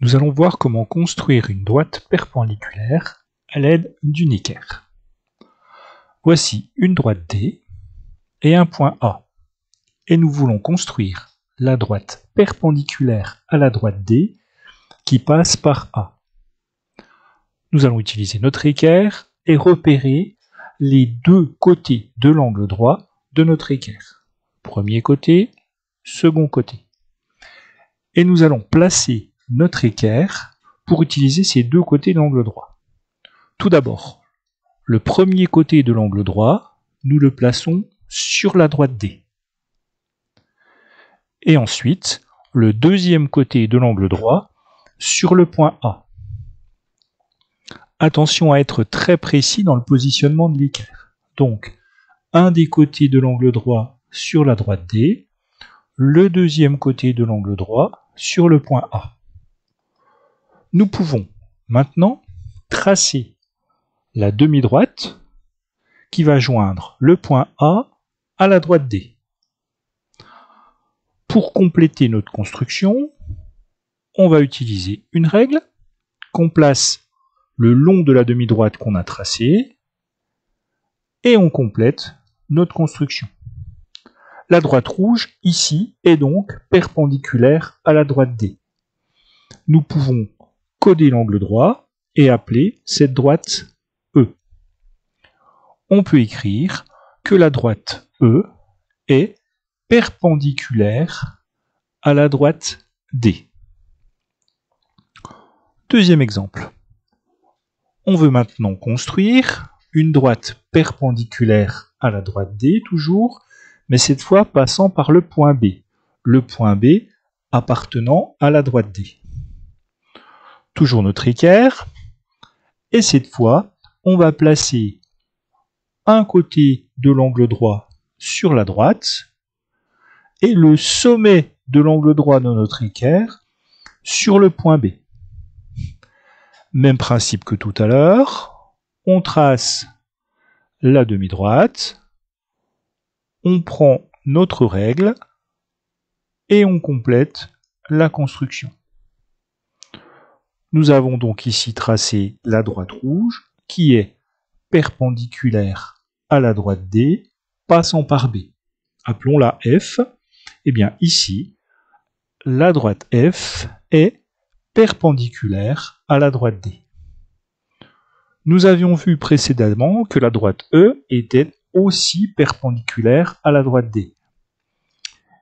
Nous allons voir comment construire une droite perpendiculaire à l'aide d'une équerre. Voici une droite D et un point A. Et nous voulons construire la droite perpendiculaire à la droite D qui passe par A. Nous allons utiliser notre équerre et repérer les deux côtés de l'angle droit de notre équerre. Premier côté, second côté. Et nous allons placer notre équerre pour utiliser ces deux côtés de l'angle droit. Tout d'abord, le premier côté de l'angle droit, nous le plaçons sur la droite D. Et ensuite, le deuxième côté de l'angle droit sur le point A. Attention à être très précis dans le positionnement de l'équerre. Donc, un des côtés de l'angle droit sur la droite D, le deuxième côté de l'angle droit sur le point A. Nous pouvons maintenant tracer la demi-droite qui va joindre le point A à la droite D. Pour compléter notre construction, on va utiliser une règle qu'on place le long de la demi-droite qu'on a tracée et on complète notre construction. La droite rouge, ici, est donc perpendiculaire à la droite D. Nous pouvons coder l'angle droit et appeler cette droite E. On peut écrire que la droite E est perpendiculaire à la droite D. Deuxième exemple. On veut maintenant construire une droite perpendiculaire à la droite D, toujours, mais cette fois passant par le point B. Le point B appartenant à la droite D. Toujours notre équerre, et cette fois, on va placer un côté de l'angle droit sur la droite, et le sommet de l'angle droit de notre équerre sur le point B. Même principe que tout à l'heure, on trace la demi-droite, on prend notre règle et on complète la construction. Nous avons donc ici tracé la droite rouge qui est perpendiculaire à la droite D, passant par B. Appelons-la F. Et bien ici, la droite F est perpendiculaire à la droite D. Nous avions vu précédemment que la droite E était aussi perpendiculaire à la droite D.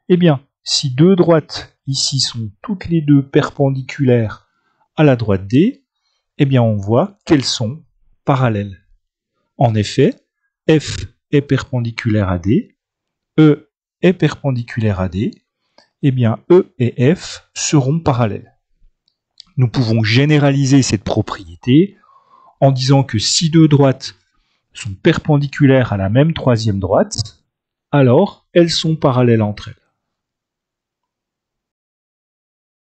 Eh bien, si deux droites ici sont toutes les deux perpendiculaires à la droite D, eh bien on voit qu'elles sont parallèles. En effet, F est perpendiculaire à D, E est perpendiculaire à D, eh bien E et F seront parallèles. Nous pouvons généraliser cette propriété en disant que si deux droites sont perpendiculaires à la même troisième droite, alors elles sont parallèles entre elles.